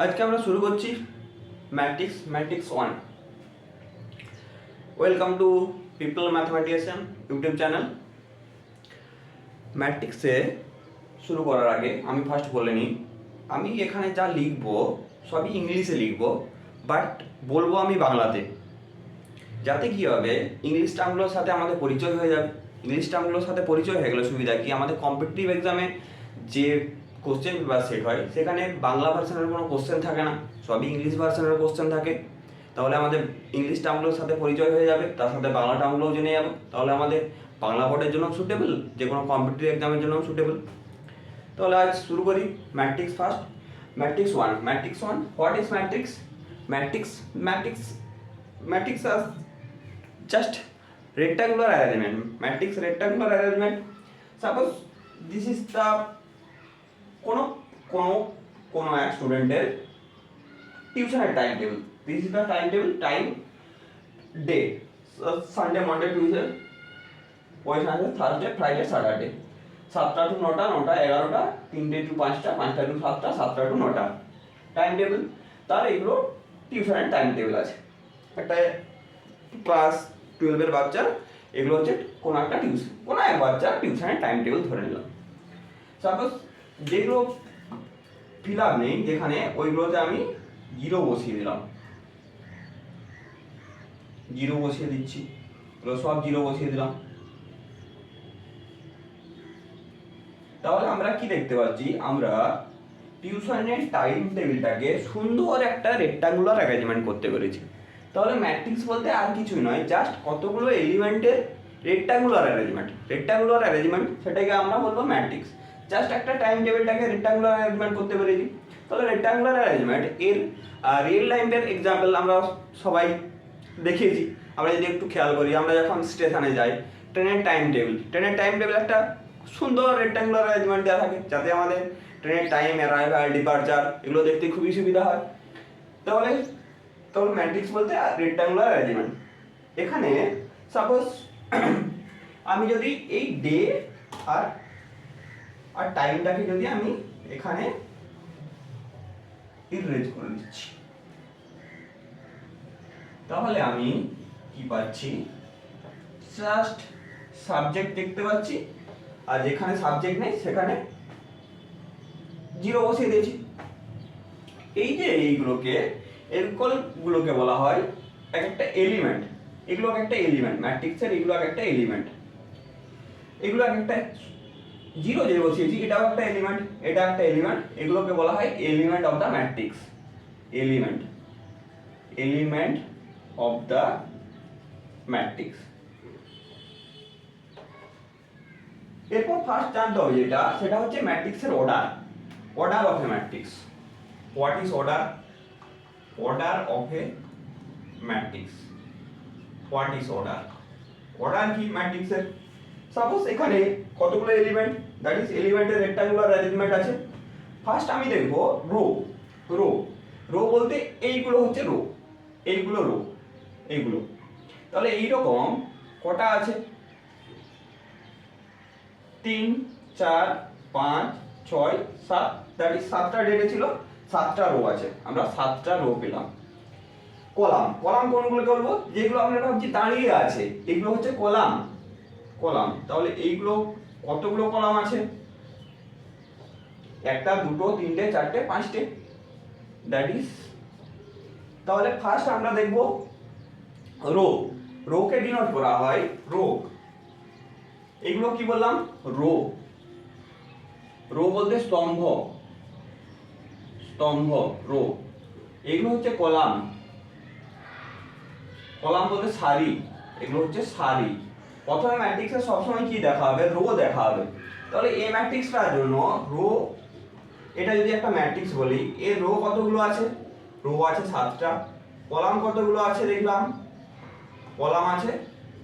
আজকে আমরা শুরু করছি matrix 1। Welcome to people mathematician YouTube channel. ম্যাট্রিক্সে শুরু করার আগে আমি ফার্স্ট বলে নিই, আমি এখানে যা লিখবো সবই ইংলিশে লিখবো, বাট বলবো আমি বাংলাতে, যাতে কী হবে ইংলিশ টার্মগুলোর সাথে আমাদের পরিচয় হয়ে যাবে। ইংলিশ টার্মগুলোর সাথে পরিচয় হয়ে গেলে সুবিধা কি, আমাদের কম্পিটিটিভ এক্সামে যে কোশ্চেন পেপার সেট হয় সেখানে বাংলা ভার্সনের কোনো কোশ্চেন থাকে না, সবই ইংলিশ ভার্সনের কোশ্চেন থাকে। তাহলে আমাদের ইংলিশ টার্মগুলোর সাথে পরিচয় হয়ে যাবে, তার সাথে বাংলা টার্মগুলোও জেনে যাবো। তাহলে আমাদের বাংলা বোর্ডের জন্য সুটেবল, যে কোনো কম্পিটিটিভ এক্সামের জন্য সুটেবল। তাহলে আজ শুরু করি matrix first. Matrix one what is matrix as just rectangular arrangement. Matrix rectangular arrangement. Suppose this is the কোনো এক স্টুডেন্টের টিউশনের time table. This is the time table, time day, Sunday Monday Tuesday Wednesday Thursday Friday Saturday, 7টা to 9টা, 9টা 11টা, 3টে to 5টা, 5টা টু 7টা, 7টা টু 9টা টাইম টেবিল। তার এগুলো টিউশনের টাইম টেবিল আছে। একটা ক্লাস 12-এর বাচ্চার এগুলো হচ্ছে কোনো একটা কোনো এক বাচ্চার টিউশনের টাইম টেবিল ধরে নিলাম। সাপোজ যেগুলো ফিল আপ নেই, যেখানে ওইগুলোতে আমি জিরো বসিয়ে দিলাম, জিরো বসিয়ে দিচ্ছি, এগুলো সব জিরো বসিয়ে দিলাম। তাহলে আমরা কি দেখতে পাচ্ছি, আমরা টিউশনের টাইম টেবিলটাকে সুন্দর একটা রেক্টাঙ্গুলার অ্যারেঞ্জমেন্ট করতে পেরেছি। তাহলে ম্যাট্রিক্স বলতে আর কিছুই নয়, জাস্ট কতগুলো এলিমেন্টের রেক্টাঙ্গুলার অ্যারেঞ্জমেন্ট, সেটাকে আমরা বলবো ম্যাট্রিক্স। জাস্ট একটা টাইম টেবিলটাকে রেক্টাঙ্গুলার অ্যারেঞ্জমেন্ট করতে পেরেছি। তাহলে রেক্টাঙ্গুলার অ্যারেঞ্জমেন্ট এর রিয়েল লাইফের এক্সাম্পল আমরা সবাই দেখিয়েছি। আমরা যদি একটু খেয়াল করি, আমরা যখন স্টেশনে যাই, ট্রেনের টাইম টেবিল একটা সুন্দর রেক্টাঙ্গুলার অ্যারেঞ্জমেন্ট দেওয়া থাকে, যাতে আমাদের ট্রেনের টাইম, অ্যারাইভাল, ডিপারচার এগুলো দেখতে খুবই সুবিধা হয়। তাহলে ম্যাট্রিক্স বলতে রেক্টাঙ্গুলার অ্যারেঞ্জমেন্ট। এখানে সাপোজ আমি যদি এই ডে আর টাইমটাকে যদি আমি এখানে ইরেজ করে দিচ্ছি, তাহলে আমি কি পাচ্ছি, জাস্ট সাবজেক্ট দেখতে পাচ্ছি, আর যেখানে সাবজেক্ট নেই সেখানে জিরো বসিয়ে দিয়েছি। এই যে এইগুলোকে বলা হয় একটা এলিমেন্ট। এগুলো একটা এলিমেন্ট ম্যাট্রিক্সের, এগুলো একটা এলিমেন্ট, এগুলো একটা জিরো যে বসিয়েছি এটাও একটা এলিমেন্ট, এটা একটা এলিমেন্ট। এগুলোকে বলা হয় element of the matrix, element of the matrix. এরপর ফার্স্ট জানতে হবে সেটা হচ্ছে ম্যাট্রিক্সের order of a matrix. What is order of a matrix? Order কি ম্যাট্রিক্সের? সাপোজ এখানে কতগুলো এলিমেন্ট, দ্যাট ইজ এলিমেন্টের রেক্টাঙ্গুলার অ্যারেঞ্জমেন্ট আছে। ফার্স্ট আমি দেখব রো বলতে এইগুলো হচ্ছে এইগুলো। তাহলে এইরকম কটা আছে, 3 4 5 6 7, দ্যাট ইজ 7টা ডেটে ছিল, 7টা রো আছে, আমরা 7টা রো পেলাম। কলাম কোনগুলোকে বলবো, যেগুলো আমরা ভাবছি দাঁড়িয়ে আছে, এগুলো হচ্ছে কলাম। তাহলে এইগুলো কতগুলো কলাম আছে, 1টা 2টো 3টে 4টে 5টে, দ্যাট ইজ। তাহলে ফার্স্ট আমরা দেখব রোকে ডিনোট করা হয় রো। এগুলো কি বললাম, রো বলতে স্তম্ভ, রো। এগুলো হচ্ছে কলাম বলতে সারি, এগুলো হচ্ছে সারি। প্রথমে ম্যাট্রিক্সে সবসময় কি দেখা হবে, রো দেখা হবে। তাহলে এই ম্যাট্রিক্সটার জন্য রো, এটা যদি একটা ম্যাট্রিক্স বলি, এর রো কতগুলো আছে, রো আছে 7টা। কলাম কতগুলো আছে দেখলাম, কলাম আছে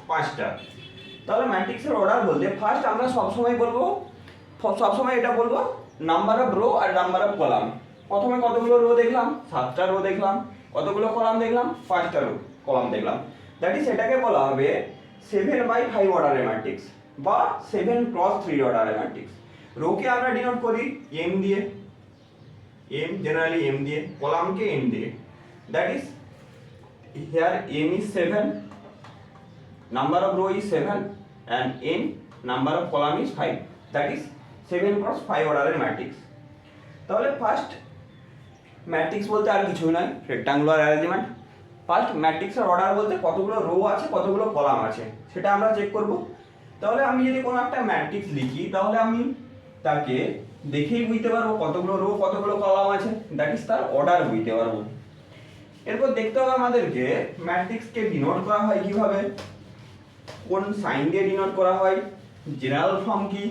5টা। তাহলে ম্যাট্রিক্সের অর্ডার বলতে ফার্স্ট আমরা সবসময় এটা বলবো নাম্বার অফ রো আর নাম্বার অফ কলাম। প্রথমে কতগুলো রো দেখলাম, 7টা রো দেখলাম। কতগুলো কলাম দেখলাম, 5টা কলাম দেখলাম। দ্যাট ইজ এটাকে বলা হবে 7/5 অর্ডারের ম্যাট্রিক্স বা 7 × 3 অর্ডারের ম্যাট্রিক্স। রোকে আমরা ডিনোট করি এম দিয়ে, m generally m দিয়ে, কলামকে n দিয়ে, that is here m is 7, number of row is 7 and n number of column is 5, that is 7 cross 5 অর্ডারের ম্যাট্রিক্স। তাহলে ফার্স্ট ম্যাট্রিক্স বলতে আর কিছুই নয়, রেক্টাঙ্গুলার অ্যারেঞ্জমেন্ট। ফার্স্ট ম্যাট্রিক্সের অর্ডার বলতে কতগুলো রো আছে কতগুলো কলাম আছে সেটা আমরা চেক করব। তাহলে আমি যদি কোনো একটা ম্যাট্রিক্স লিখি তাহলে আমি তাকে দেখেই বুঝতে পারবো কতগুলো রো কতগুলো কলাম আছে, দ্যাট ইজ তার অর্ডার বুঝতে পারবো। এরপর দেখতে হবে আমাদেরকে ম্যাট্রিক্সকে ডিনোট করা হয় কিভাবে, কোন সাইন দিয়ে ডিনোট করা হয়, জেনারেল ফর্ম কি।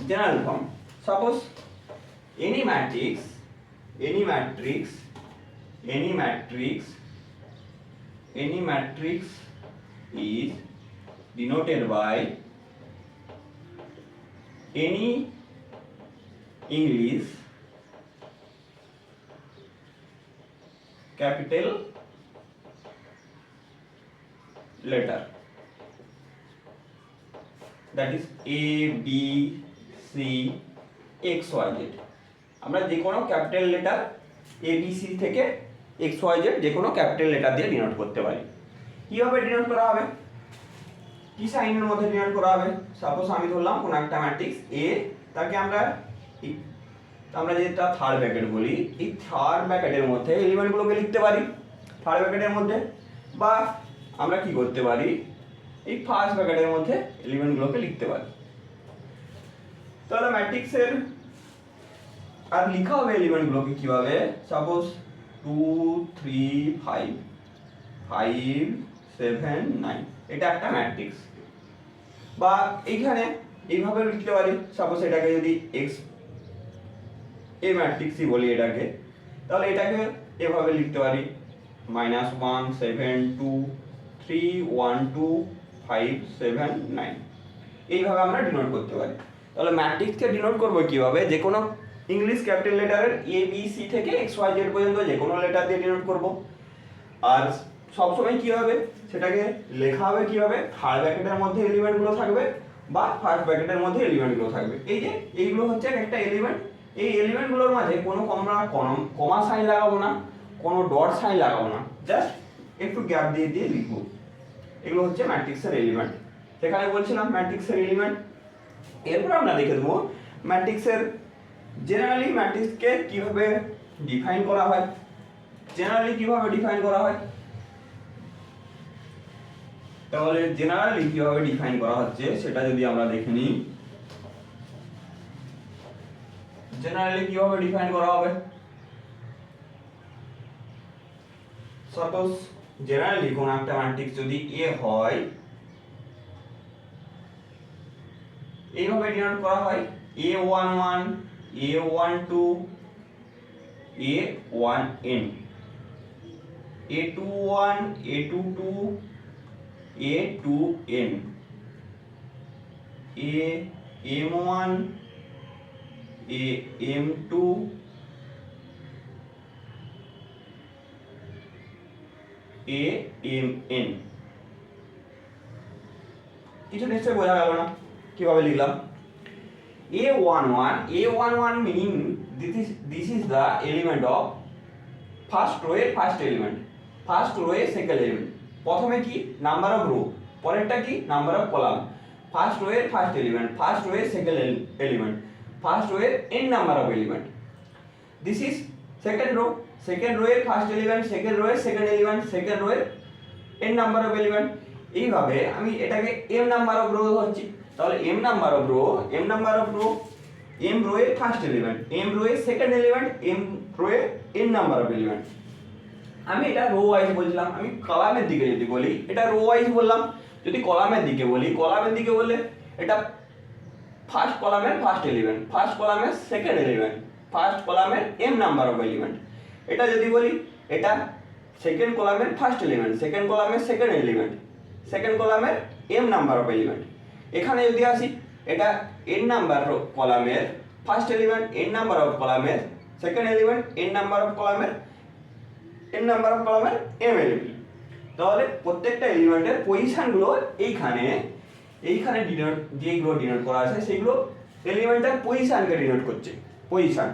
General form, suppose any matrix is denoted by any English capital letter, that is A, B, C, X, Y, Z। আমরা যে কোনো capital letter A B C থেকে এক্স ওয়াই জেড যে কোনো capital letter দিয়ে denote করতে পারি। কীভাবে ডিনোট করা হবে, কি সাইনের মধ্যে ডিনোট করা হবে? সাপোজ আমি ধরলাম কোনো একটা ম্যাট্রিক্স এ, তাকে আমরা যেটা থার্ড ব্র্যাকেট বলি, এই থার্ড ব্র্যাকেটের মধ্যে এলিমেন্টগুলোকে লিখতে পারি থার্ড ব্র্যাকেটের মধ্যে, বা আমরা কি করতে পারি এই ফার্স্ট ব্র্যাকেটের মধ্যে এলিমেন্টগুলোকে লিখতে পারি। তাহলে ম্যাট্রিক্সের আর লিখা হবে এলিমেন্টগুলোকে কিভাবে, সাপোজ 2 3 5 5 7 9, এটা একটা ম্যাট্রিক্স। বা এইখানে এইভাবে লিখতে পারি, সাপোজ এটাকে যদি এক্স এ ম্যাট্রিক্সই বলি এটাকে, তাহলে এটাকে এভাবে লিখতে পারি -1 7 2 3 1 2 5 7 9, এইভাবে আমরা ডিনোট করতে পারি। তাহলে ম্যাট্রিক্সকে ডিনোট করবো কিভাবে, যে কোনো English capital লেটারের A B C থেকে এক্স ওয়াই জেড পর্যন্ত যে কোনো লেটার দিয়ে ডিনোট করব। আর সবসময় কী হবে সেটাকে লেখা হবে কীভাবে, থার্ড ব্র্যাকেটের মধ্যে এলিমেন্টগুলো থাকবে বা ফার্স্ট ব্র্যাকেটের মধ্যে এলিমেন্টগুলো থাকবে। এই যে এইগুলো হচ্ছে একটা এলিমেন্ট, এই এলিমেন্টগুলোর মাঝে কোনো কমা সাইন লাগাবো না, কোনো ডট সাইন লাগাবো না, জাস্ট একটু গ্যাপ দিয়ে দিয়ে লিখবো। এগুলো হচ্ছে ম্যাট্রিক্সের এলিমেন্ট। সেখানে বলছিলাম ম্যাট্রিক্সের এলিমেন্ট। এরপর আমরা দেখে দেবো ম্যাট্রিক্সের জেনারেলি ম্যাট্রিক্সকে কিভাবে ডিফাইন করা হয়। জেনারেলি কিভাবে ডিফাইন করা হয়, তাহলে জেনারেলি কিভাবে ডিফাইন করা হচ্ছে সেটা যদি আমরা দেখে নিই। জেনারেলি কিভাবে ডিফাইন করা হবে, সাপোজ জেনারেলি কোন একটা ম্যাট্রিক্স যদি এ হয়, এইভাবে ডিনোট করা হয় A11 A12 A1n, A21 A22 A2n, AM1 AM2 AMN। কিছু নিশ্চয়ই বোঝা গেল না কিভাবে লিখলাম। A11 meaning this is the element of first row এর first element, first row এর second element। প্রথমে কি নাম্বার অফ রো, পরেরটা কি number of column. First row এর ফার্স্ট এলিমেন্ট, ফার্স্ট রো এর সেকেন্ড এলিমেন্ট, ফার্স্ট রো এর n number of element. This is second rho, second rho এর first element, second rho এর second element, second rho এর n number of element. এইভাবে আমি এটাকে m number of rho ধরছি। তাহলে m number of row, m number of row, m row এর first element, m row এর সেকেন্ড এলিমেন্ট, m রো এর n নাম্বার অফ এলিমেন্ট। আমি এটা রো ওয়াইজ বলছিলাম। আমি কলামের দিকে যদি বলি এটা রো ওয়াইজ বললাম। যদি কলামের দিকে বলি, কলামের দিকে বললে এটা ফার্স্ট কলামের ফার্স্ট এলিমেন্ট, ফার্স্ট কলামের সেকেন্ড এলিমেন্ট, ফার্স্ট কলামের m নাম্বার অফ এলিমেন্ট। এটা যদি বলি এটা সেকেন্ড কলামের ফার্স্ট এলিমেন্ট, সেকেন্ড কলামের সেকেন্ড এলিমেন্ট, সেকেন্ড কলামের m নাম্বার অফ এলিমেন্ট। এখানে যদি আসি এটা n নাম্বার কলামের first element, n number of কলামের second element, n number of কলামের n নাম্বার অফ কলামের m এলিমেন্ট। তাহলে প্রত্যেকটা এলিমেন্টের পজিশনগুলো এইখানে ডিনোট, যেগুলো ডিনোট করা আছে সেগুলো এলিমেন্টের পজিশনকে ডিনোট করছে, পজিশন।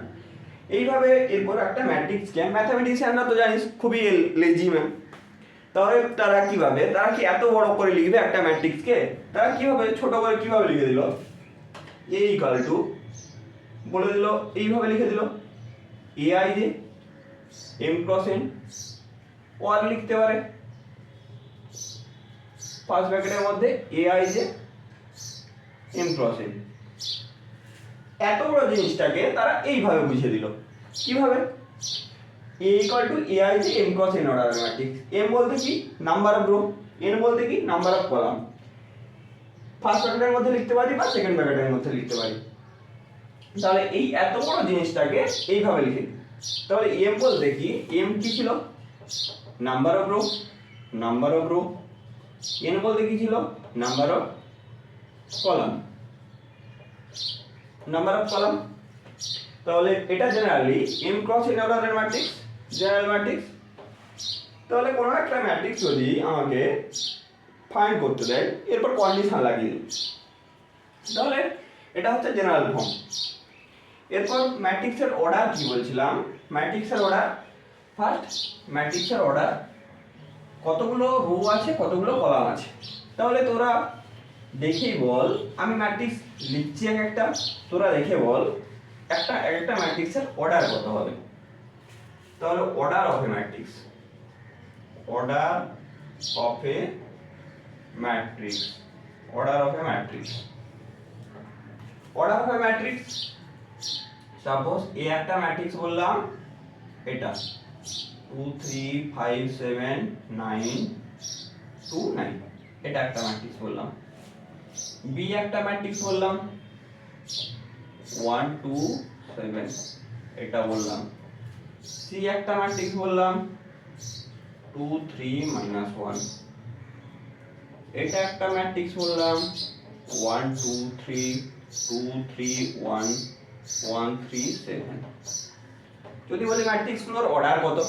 এইভাবে এরপর একটা ম্যাট্রিক্সকে, ম্যাথামেটিক্সিয়ানরা তো জানিস খুবই লেজি ম্যাম, তাহলে তারা কিভাবে, তারা কি এত বড় করে লিখবে একটা ম্যাট্রিক্সকে, তারা কিভাবে ছোট করে কিভাবে লিখে দিল, এ ইকাল টু বলে দিল, এইভাবে লিখে দিল এআই যে এম ক্রস এন, ওয়ার লিখতে পারে ফার্স্ট ব্র্যাকেটের মধ্যে এআই যে এম ক্রস এন। এত বড় জিনিসটাকে তারা এইভাবে বুঝিয়ে দিল, কিভাবে, এ ইকুয়াল টু এআই যে M cross N order matrix. M বলতে কি নাম্বার অফ রো, এন বলতে কি নাম্বার অফ কলাম, ফার্স্ট ব্র্যাকেটের মধ্যে লিখতে পারি বা সেকেন্ড ব্র্যাকেটের মধ্যে লিখতে পারি। তাহলে এই এত বড় জিনিসটাকে এইভাবে লিখে, তাহলে এম বলতে কি, এম কি ছিল number of row, number of rho, N বলতে কি ছিল number of column, number of column. তাহলে এটা জেনারেলি এম ক্রস এন অর্ডারের ম্যাট্রিক্স, জেনারেল ম্যাট্রিক্স। তাহলে কোনো একটা ম্যাট্রিক্স যদি আমাকে ফাইন্ড করতে দেয়, এরপর কন্ডিশন লাগিয়ে দিই, তাহলে এটা হচ্ছে জেনারেল ফর্ম। এরপর ম্যাট্রিক্সের অর্ডার কি বলছিলাম, ম্যাট্রিক্সের অর্ডার, ফার্স্ট ম্যাট্রিক্সের অর্ডার কতগুলো রো আছে কতগুলো কলাম আছে। তাহলে তোরা দেখেই বল, আমি ম্যাট্রিক্স লিখছি এক একটা, তোরা দেখে বল একটা একটা ম্যাট্রিক্সের অর্ডার কত হবে। তাহলে order of a matrix, order of a matrix, order of a matrix, order of a matrix. Suppose A একটা ম্যাট্রিক্স বললাম, এটা 2 3 5 7 9 2 9, এটা একটা ম্যাট্রিক্স বললাম। বি একটা ম্যাট্রিক্স বললাম 1 2 7, এটা বললাম। সি একটা ম্যাট্রিক্স বললাম 2 3 -1, এটা একটা ম্যাট্রিক্স বললাম 1 2 3 2 3 1 1 3 7। যদি বলি ম্যাট্রিক্সগুলোর অর্ডার কত,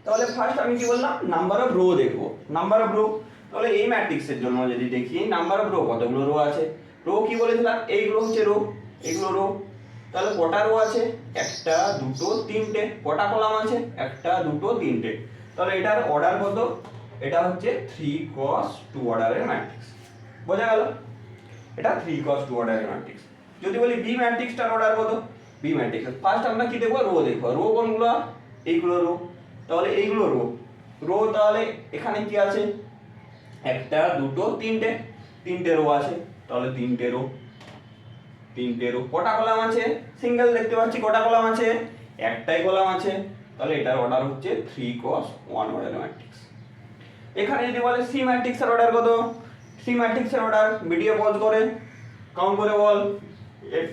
তাহলে ফার্স্ট আমি কি বললাম নাম্বার অফ রো দেখবো, নাম্বার অফ রো। তাহলে এই ম্যাট্রিক্সের জন্য যদি দেখি নাম্বার অফ রো কতগুলো রো আছে, রো কি বলেছিলাম এইগুলো হচ্ছে রো, এগুলো রো। তাহলে কটা রো আছে, একটা দুটো তিনটে। কটা কলাম আছে, একটা দুটো তিনটে। তাহলে এটার অর্ডার কত, এটা হচ্ছে 3 ক্রস 2 অর্ডারের ম্যাট্রিক্স। বোঝা গেল, এটা 3 ক্রস 2 অর্ডারের ম্যাট্রিক্স। যদি বলি বি ম্যাট্রিক্সটার অর্ডার কত, বি ম্যাট্রিক্স ফার্স্ট আমরা কি দেখবো, রো দেখবো। রো কোনগুলো, এইগুলো রো। তাহলে এইগুলো রো, রো তাহলে এখানে কি আছে, একটা দুটো তিনটে, তিনটে রো আছে। তাহলে তিনটে রো, তিনটে রো। কটা কলাম আছে, সিঙ্গেল দেখতে পাচ্ছি, কটা কলাম আছে, একটাই কলাম আছে। তাহলে এটার অর্ডার হচ্ছে 3 ক্রস 1 অর্ডারের ম্যাট্রিক্স। এখানে যদি বলে সি ম্যাট্রিক্সের অর্ডার কত, সি ম্যাট্রিক্সের অর্ডার ভিডিও পজ করে কাউন্ট করে বল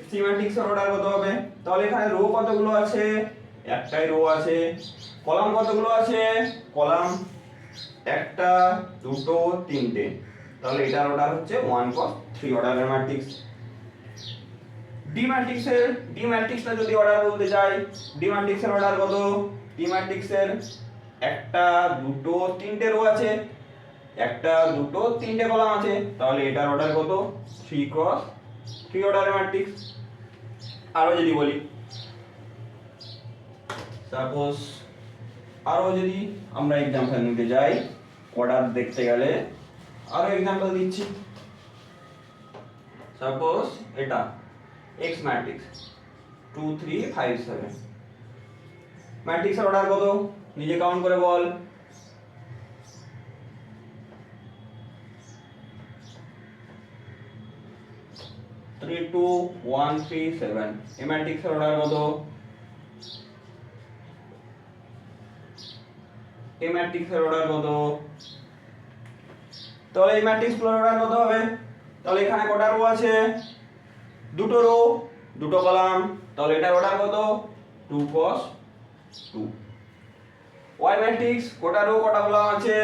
সি ম্যাট্রিক্সের অর্ডার কত হবে। তাহলে এখানে রো কতগুলো আছে, একটাই রো আছে। কলাম কতগুলো আছে, কলাম একটা দুটো তিনটে। তাহলে এটার অর্ডার হচ্ছে 1 ক্রস 3 অর্ডারের ম্যাট্রিক্স। ডি ম্যাট্রিক্সের, ডি ম্যাট্রিক্সটা যদি অর্ডার বলতে যাই, ডি ম্যাট্রিক্সের অর্ডার কত, ডি ম্যাট্রিক্সের একটা দুটো তিনটে রো আছে, একটা দুটো তিনটে কলাম আছে। তাহলে এটার অর্ডার কত, 3 ক্রস 3 অর্ডারের ম্যাট্রিক্স। আরো যদি বলি সাপোজ, আরো যদি আমরা एग्जांपल নিতে যাই অর্ডার দেখতে গেলে, আরো एग्जांपल দিচ্ছি। সাপোজ এটা x ম্যাট্রিক্স 2 3 5 7, ম্যাট্রিক্সের অর্ডার কত নিজে কাউন্ট করে বল। 3 2 1 3 7, এই ম্যাট্রিক্সের অর্ডার কত, এই ম্যাট্রিক্সের অর্ডার কত। তাহলে এই ম্যাট্রিক্সগুলোর অর্ডার কত হবে, তাহলে এখানে কটা রো আছে, দুটো রো দুটো কলাম। তাহলে এটার অর্ডার কত, 2 cos 2। ওয়াই ম্যাট্রিক্স কটা রো কটা কলাম আছে,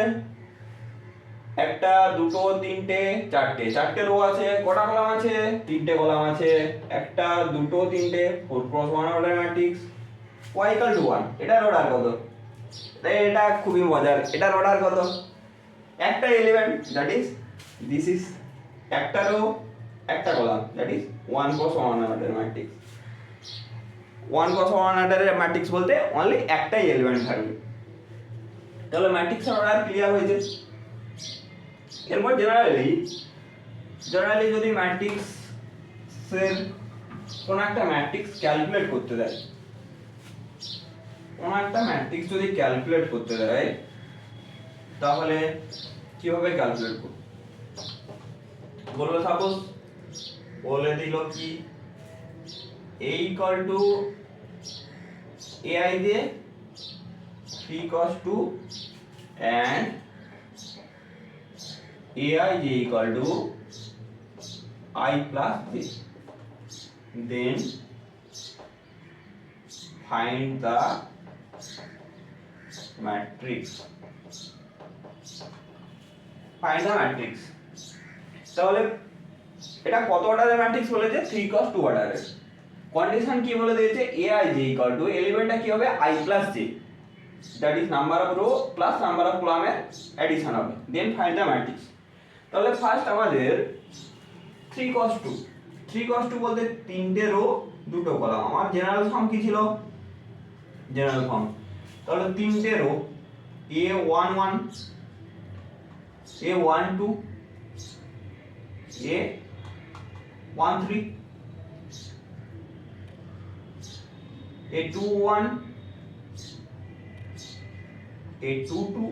একটা দুটো তিনটে চারটে, চারটে রো আছে। কটা কলাম আছে, তিনটে কলাম আছে। একটা দুটো তিনটে, 4 ক্রস 1 অর্ডার ম্যাট্রিক্স। y = 1, এটার অর্ডার কত, এটা খুবই মজার। এটার অর্ডার কত, একটা element, that is this is একটা রো একটা column, that is 1 cross 1 order matrix. One cross one অর্ডারের ম্যাট্রিক্স বলতে অনলি একটাই এলিমেন্ট থাকবে। তাহলে ম্যাট্রিক্স অর্ডার ক্লিয়ার হয়েছে। এরপর জেনারেলি যদি ম্যাট্রিক্সের কোনো একটা ম্যাট্রিক্স ক্যালকুলেট করতে দেয়, তাহলে কিভাবে ক্যালকুলেট করব? বললো সাপোজ বলে দিল কি a equal to ai দিয়ে 3 cos 2 and ai j equal to I plus j, then find the matrix. তাহলে এটা কত অর্ডারের ম্যাট্রিক্স বলেছে? 3 cos 2 অর্ডারের। কন্ডিশন কি বলে দিয়েছে? ai j equal to এলিমেন্টটা কি হবে? I plus j, that is number of row plus number of column এর অ্যাডিশন হবে, then find the matrix। তাহলে ফার্স্ট আমাদের 3 cos 2 বলতে তিনটে রো দুটো কলাম। আমার জেনারেল ফর্ম কি ছিল? তাহলে তিনটে rho a11 a12 a13 a21 a22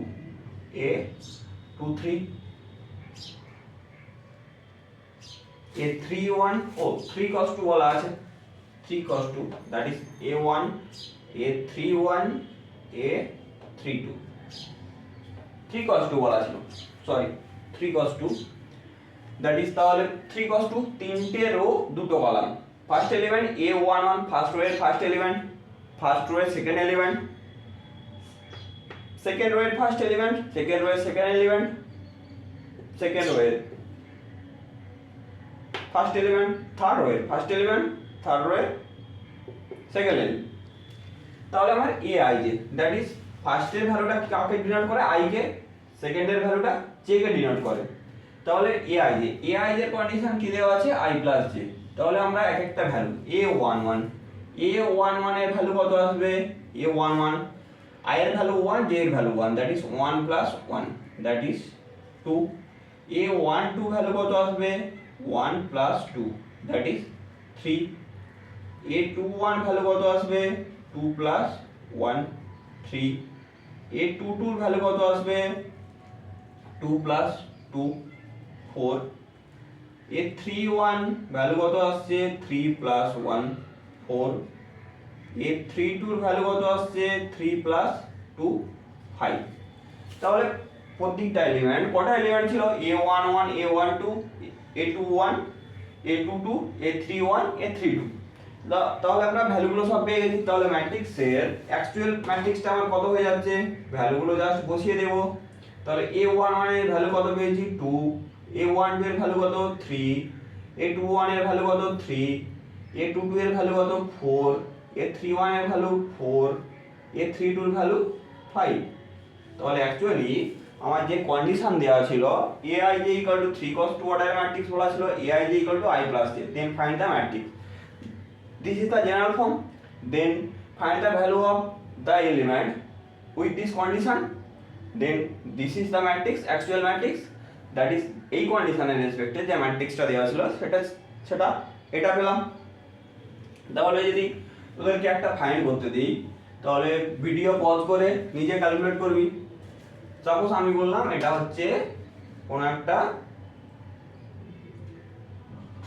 a23 a31 ও 3 cos 2 বলা আছে, 3 cos 2 that is a1 a31 a32 3 cos 2 বলা ছিল, সরি 3 cos 2 that is তাহলে 3 cos 2 তিনটে রো দুটো column. First element a11 first row এর ফার্স্ট এলিমেন্ট, ফার্স্ট রো এর second element, second rho এর ফার্স্ট এলিমেন্ট, সেকেন্ড রো এর second element, second rho এর ফার্স্ট এলিমেন্ট, থার্ড রো এর first element, third rho এর second element. তাহলে আমার ai j that is ফার্স্টের ভ্যালুটা কাকে ডিনোট করে? i কে, সেকেন্ডের ভ্যালুটা j কে ডিনোট করে। তাহলে ai j এর কন্ডিশন কি দেওয়া আছে? i plus j। তাহলে আমরা এক একটা ভ্যালু a11 এর ভ্যালু কত আসবে? a11 i এর ভ্যালু 1, j এর value 1, that is 1 plus 1 that is 2। a12 value কত আসবে? 1 plus 2 that is 3। a21 value কত আসবে? 2 plus 1 3। a22 এর ভ্যালু কত আসবে? 2 plus 2 4। a31 ভ্যালু কত আসছে? 3 plus 1 4। a32 এর ভ্যালু কত আসছে? 3 plus 2 5। তাহলে প্রত্যেকটা এলিমেন্ট কটা এলিমেন্ট ছিল? a11 a12 a21 a22 a31 a32। তাহলে আমরা ভ্যালুগুলো সব পেয়ে গেছি। তাহলে ম্যাট্রিক্সের অ্যাকচুয়াল ম্যাট্রিক্সটা আমার কত হয়ে যাচ্ছে? ভ্যালুগুলো জাস্ট বসিয়ে দেব। তাহলে a11 এর ভ্যালু কত পেয়েছি? 2, a12 এর ভ্যালু কত? 3, a21 এর ভ্যালু কত? 3, a22 এর ভ্যালু কত? 4, a31 এর ভ্যালু 4, a32 এর ভ্যালু 5। তাহলে অ্যাকচুয়ালি আমার যে কন্ডিশন দেওয়া ছিল ai j equal to 3 cos 2 অর্ডারের ম্যাট্রিক্স বলা ছিল ai j equal to I plus j, then find the matrix. This is the general form, then find the value of the element with this condition, then this is the matrix, actual matrix, that is এই কন্ডিশনের রেসপেক্টে যে ম্যাট্রিক্সটা দেওয়া ছিল সেটা এটা পেলাম। তাহলে যদি তোদেরকে একটা ফাইন্ড করতে দিই তাহলে ভিডিও পজ করে নিজে ক্যালকুলেট করবি। সাপোজ আমি বললাম এটা হচ্ছে কোন একটা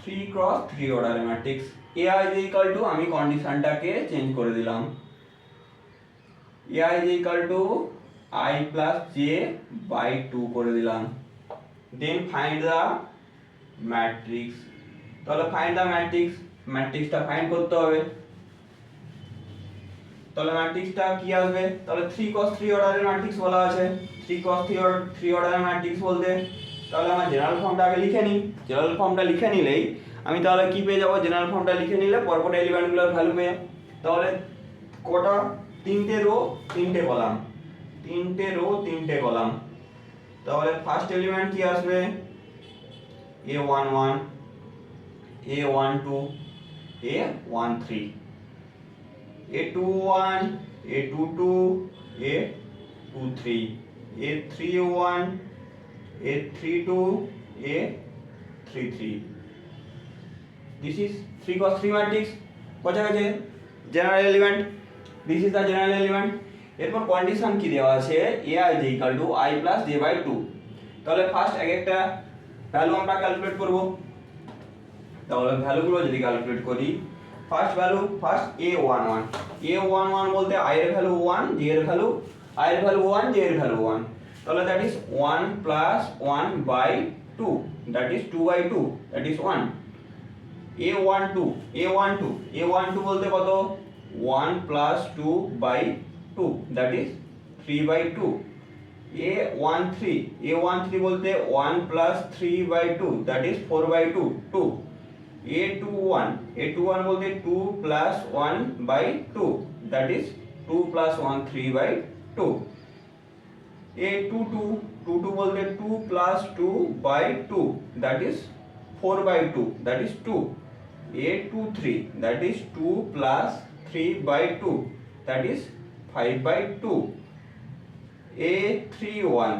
3 cross 3 অর্ডারের matrix, ai j equal to আমি কন্ডিশনটাকে চেঞ্জ করে দিলাম, ai j equal to I plus j by 2 করে দিলাম, then find the matrix। তাহলে find the matrix, ম্যাট্রিক্সটা ফাইন্ড করতে হবে। তাহলে ম্যাট্রিক্সটা কি আসবে? তাহলে 3 cos 3 অর্ডারের ম্যাট্রিক্স বলা আছে। 3 cos 3 অর্ডারের ম্যাট্রিক্স বলতে তাহলে আমার জেনারেল ফর্মটা আগে লিখে নিই। জেনারেল ফর্মটা লিখে নিলেই আমি তাহলে কি পেয়ে যাব? জেনারেল ফর্মটা লিখে নিলে পরপর এলিমেন্টগুলোর ভ্যালু পেয়ে। তাহলে কটা? তিনটে রো তিনটে কলাম, তিনটে রো তিনটে কলাম। তাহলে ফার্স্ট এলিমেন্ট কি আসবে? a11 a12 a13। A21, A22, A23, A31, A32, A33. This is 3 cross 3 matrix. বোঝা গেছে? General element, this is the general element. এরপর কন্ডিশন কি দেওয়া আছে, ai is equal to I plus j by 2। তাহলে first এক একটা ভ্যালু আমরা ক্যালকুলেট করব। তাহলে ভ্যালুগুলো যদি ক্যালকুলেট করি, ফার্স্ট ভ্যালু ফার্স্ট a11 বলতে i এর ভ্যালু 1, j এর ভ্যালু i এর ভ্যালু 1, j এর ভ্যালু 1। তাহলে that is 1 plus 1 by 2, that is 2 by 2, that is 1। a12 বলতে কত, 1 plus 2 by 2, that is 3 by 2। a13 বলতে 1 plus 3 by 2, that is 4 by 2, 2। a21 বলতে 2 plus 1 by 2, that is 2 plus 1 3 by 2। a22 বলতে 2 plus 2 by 2, that is 4 by 2, that is 2। a23 that is 2 plus 3 by 2, that is 5 by 2। a31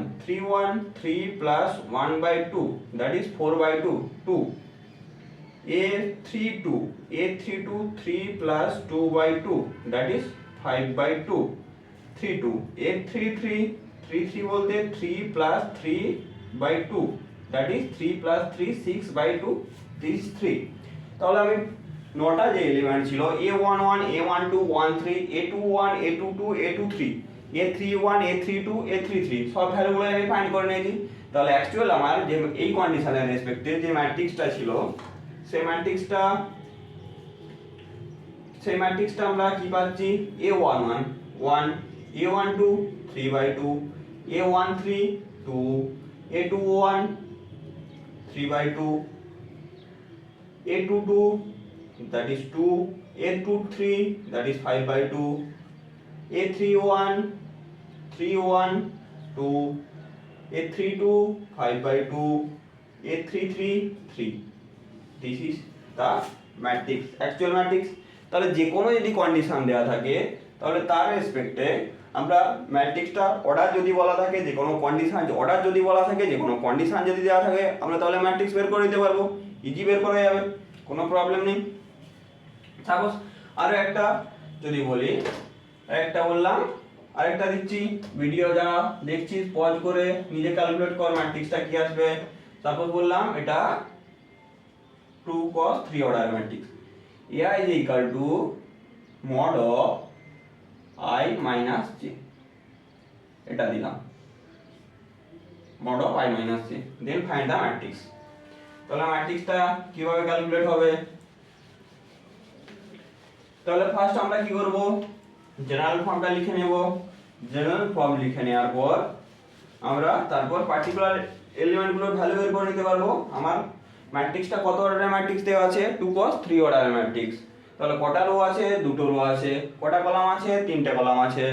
3 plus 1 by 2, that is 4 by 2, 2। a32 3 plus 2 by 2, that is 5 by 2, 32। a33 বলতে 3 plus 3 by 2, that is 3 plus 3 6 by 2, this is 3। তাহলে আমি নটা যে element ছিল a11 a12 13 a21 a22 a23 a31 a32 a33 সব ভ্যালুগুলো আমি find করে নিয়েছি। তাহলে অ্যাকচুয়াল আমার যে এই কন্ডিশনের রেসপেক্টে যে ম্যাট্রিক্সটা ছিল, সেই ম্যাট্রিক্সটা আমরা কি পাচ্ছি, a11 1, a12 3 by 2, a13 2, a21 3 by 2, a22 that is 2, a23 that is 5 by 2, a31 2, a32 5 by 2, a33 3। This is the matrix, actual matrix। তাহলে যে কোনো যদি কন্ডিশন দেওয়া থাকে তাহলে তার রেসপেক্টে আমরা ম্যাট্রিক্সটা অর্ডার যদি বলা থাকে, যে কোনো কন্ডিশন অর্ডার যদি বলা থাকে, যে কোনো কন্ডিশন যদি দেওয়া থাকে, আমরা তাহলে ম্যাট্রিক্স বের করে দিতে পারবো, ইজি বের করা যাবে, কোনো প্রবলেম নেই। সাপোজ আরো একটা যদি বলি, একটা বললাম, আরেকটা দিচ্ছি, ভিডিও যারা দেখছিস পজ করে নিজে ক্যালকুলেট কর ম্যাট্রিক্সটা কি আসবে। সাপোজ বললাম এটা 2 cos 3 order matrix, ai is equal to mod of I minus j, এটা দিলাম mod of I minus j, then find the matrix। তাহলে ম্যাট্রিক্সটা কিভাবে ক্যালকুলেট হবে, তাহলে ফার্স্ট আমরা কি করব, জেনারেল ফর্মটা লিখে নেব। জেনারেল ফর্ম লিখে নেওয়ার পর আমরা তারপর পার্টিকুলার এলিমেন্টগুলোর ভ্যালু বের করে নিতে পারবো। আমার ম্যাট্রিক্সটা কত অর্ডারের ম্যাট্রিক্স দেওয়া আছে, 2 cos 3 অর্ডারের ম্যাট্রিক্স। তাহলে কটা রো আছে, দুটো রো আছে। কটা কলাম আছে, তিনটে কলাম আছে।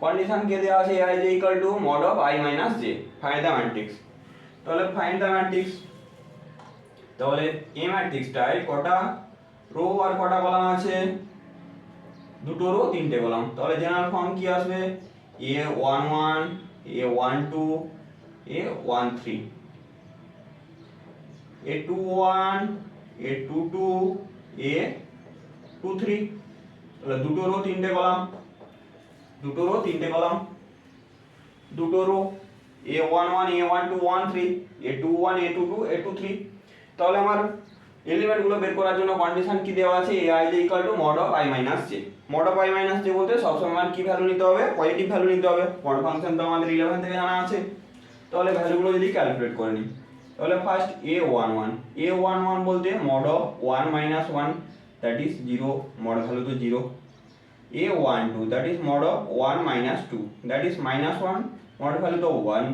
কন্ডিশন কে দেওয়া আছে, ai is equal to mod of I minus j, find the matrix. তাহলে ফাইন্ড দ্য ম্যাট্রিক্স, তাহলে এই ম্যাট্রিক্সটায় কটা রো আর কটা কলাম আছে, দুটো রো তিনটে কলাম। তাহলে জেনারেল ফর্ম কি আসবে, a11 a12 a13 a21 a22 a23। তাহলে দুটো রো তিনটে কলাম, দুটো রো তিনটে কলাম, দুটো rho a11 a12 13 a21 a22 a23। তাহলে আমার এলিমেন্টগুলো বের করার জন্য কন্ডিশন কি দেওয়া আছে, ai is equal to mod of I minus j। mod of I minus j বলতে সবসময় আমার কি ভ্যালু নিতে হবে, পজিটিভ ভ্যালু নিতে হবে। mod ফাংশন তো আমাদের 11 থেকে জানা আছে। তাহলে ভ্যালুগুলো যদি ক্যালকুলেট করে নিই, তাহলে ফার্স্ট a11 বলতে mod of 1 minus 1, that is 0, mod value তো 0। a12 that is mod of 1 minus 2, that is minus 1, mod value তো 1।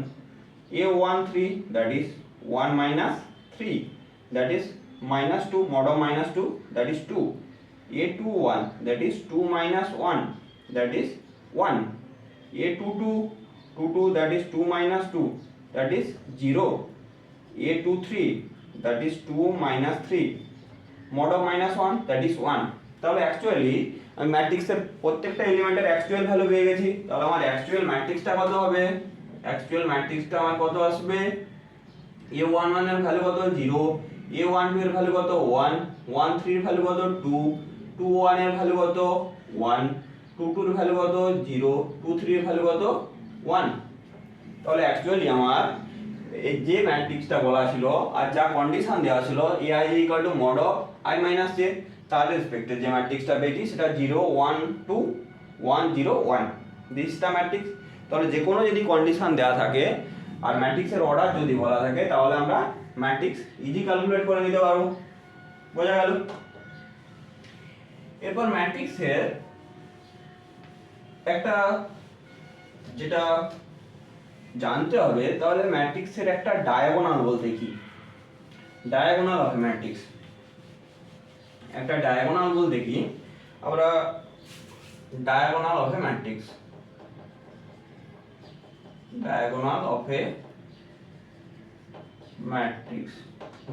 a13 that is 1 minus 3, that is minus 2, mod of minus 2, that is 2। a21 that is 2 minus 1, that is 1। a22 that is 2 minus 2, that is 0। a23 that is 2 minus 3, mod of minus 1, that is 1। তাহলে actually আমি ম্যাট্রিক্সের প্রত্যেকটা এলিমেন্টের actual value পেয়ে গেছি। তাহলে আমার actual ম্যাট্রিক্সটা কত হবে? অ্যাকচুয়াল ম্যাট্রিক্সটা আমার কত আসবে? a11 এর ভ্যালু কত? 0, a12 এর ভ্যালু কত? 1, 13 এর ভ্যালু কত? 2, 21 এর ভ্যালু কত? 1, 22 এর ভ্যালু কত? 0, 23 এর ভ্যালু কত? 1। তাহলে অ্যাকচুয়ালি আমার এই যে ম্যাট্রিক্সটা বলা ছিল আর যা কন্ডিশন দেওয়া ছিল ai mod of i minus j, তার রেসপেক্টে যে ম্যাট্রিক্সটা পেয়েছি সেটা 0, 1, 2, 1, 0, 1, দিস দ্য ম্যাট্রিক্স। তাহলে যে কোনো যদি কন্ডিশন দেওয়া থাকে আর ম্যাট্রিক্সের অর্ডার যদি বলা থাকে তাহলে আমরা ম্যাট্রিক্স ইজি ক্যালকুলেট করে নিতে পারবো। বোঝা গেল? এরপর ম্যাট্রিক্সের একটা যেটা জানতে হবে, তাহলে ম্যাট্রিক্সের একটা ডায়াগোনাল বলতে কি? ডায়াগোনাল অফ ম্যাট্রিক্স, একটা ডায়াগোনাল বলতে কি? আমরা diagonal of a matrix, diagonal of a matrix,